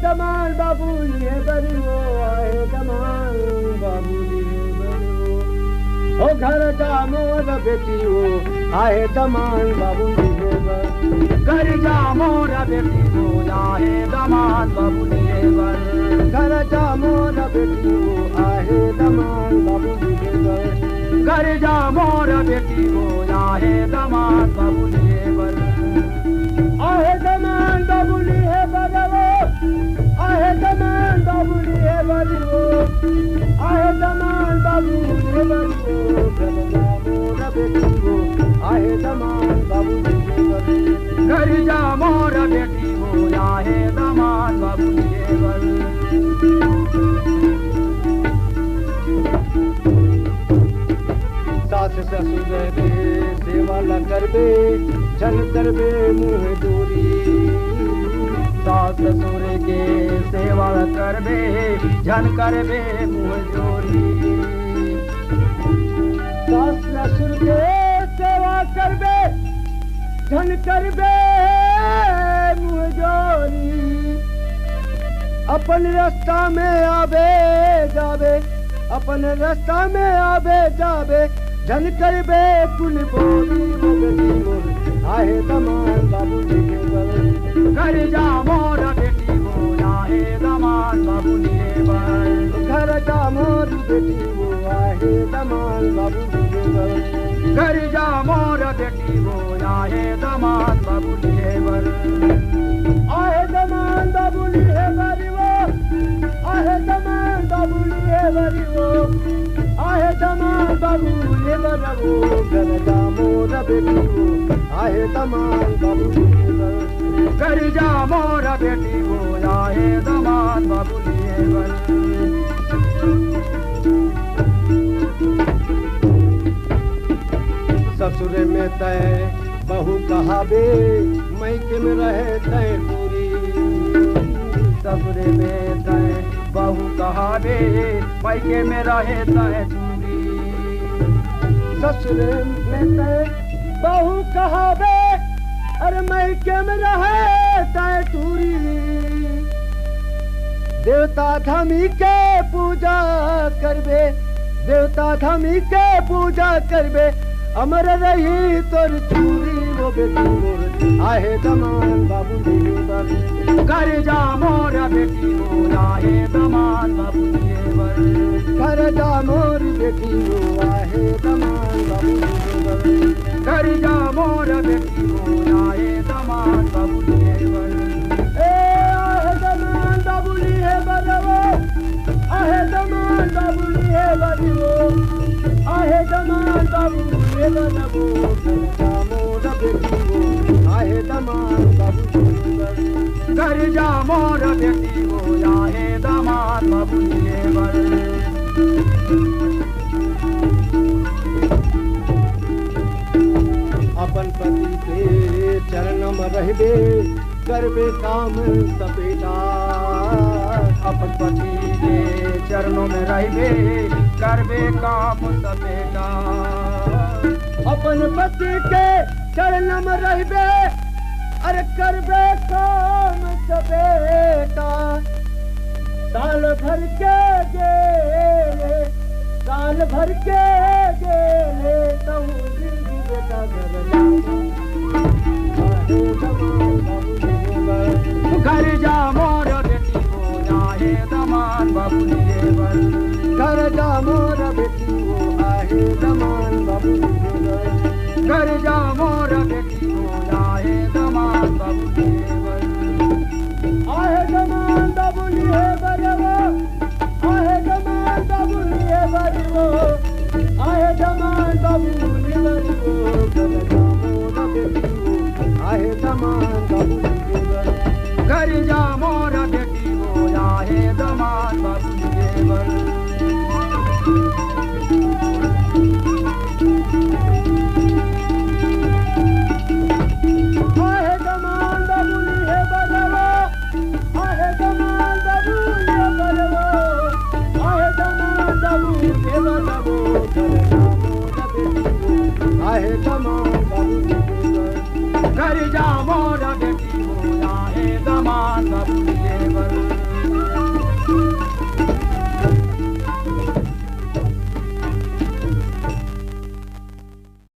दमान बाबूली है बरियो आहे दमान बाबूली है बरियो ओ घर जा मोर बेटी वो आहे दमान बाबूली है बर घर जा मोर बेटी वो आहे दमान बाबूली है बर घर जा मोर बेटी वो आहे दमान बाबूली है बर घर जा मोर बेटी वो आहे दमान बाबूली है बर आहे दमान बाबूली है बरवो आहे दमान बाबूली है बरवो आहे दमान बाबूली है बरवो घर जा मोर बेटी वो आहे दमान बाबूली है बर घर जा मोर बेटी वो आहे दमान बाबूली है बर सास ससुर बे सेवा न करबे जन करबे मुँह दूरी सास ससुर के सेवा न करबे जन करबे मुँह दूरी सास ससुर के सेवा करबे जन करबे मुँह जोरी अपन रास्ता में आबे जाबे अपन रास्ता में आबे जाबे जन करबे कुल बोली बेटी मोर आहे दमान बाबूली के बर घर जा मोर बेटी वो आहे दमान बाबूली के बर घर जा मोर बेटी वो आहे दमान बाबूली के बर घर जा मोर बेटी वो आहे दमान बाबूली के बर आहे दमान बाबूली है बरिवो आहे दमान बाबूली है बरिवो आहे दमान बाबूली बरवो घर जा मोर बेटी वो आहे दमान बाबूली बर घर जा मोर बेटी वो आहे दमान बाबूली बर ससुर में तय बहू कहाबे मैके में रहे तय पूरी ससुर में तय बहू कहाबे मैके में रहे तय पूरी ससुर में तय बहू कहाबे अरे मैके में रहे तय टूरी देवता धमी के पूजा करबे देवता धमी के पूजा करबे अमर रही तोर चूरी वो बेटी मोर आहे दमान बाबूली बर घर जा मोर बेटी वो आहे दमान बाबूली बर घर जा मोर बेटी वो आहे दमान बाबूली बर घर जा मोर बेटी वो आहे दमान बाबूली बर ए आहे दमान बाबूली है बरवो आहे दमान बाबूली है बरवो आहे दमान बाबूली है बरवो घर जा मोर बेटी वो आहे दमान बाबूली बर घर जा मोर बेटी वो आहे दमान बाबूली बर अपन पति के चरण में रहबे करबे काम सपेटा अपन पति के चरणों में रहबे करबे काम सपेटा अपन पति के चरण में रहबे अरे करबे काम सपेटा साल भर के गेले साल भर के गेले तू जिंदगी बेटा घर जा मोर बेटी वो आहे दमान बाबूली बर घर जा मोर बेटी वो आहे दमान बाबूली बर घर जा मोर बेटी वो आहे दमान बाबूली बर आहे दमान बाबूली है बरवो आहे दमान बाबूली है बरवो आहे दमान बाबूली बरवो घर जा मोर बेटी वो आहे दमान बाबूली बर घर जा मोर बेटी वो आहे दमान बाबूली बर आहे दमान बाबूली है बरवो आहे दमान बाबूली है बरवो आहे दमान बाबूली है बरवो घर जा मोर बेटी वो आहे दमान बाबूली बर घर जा मोर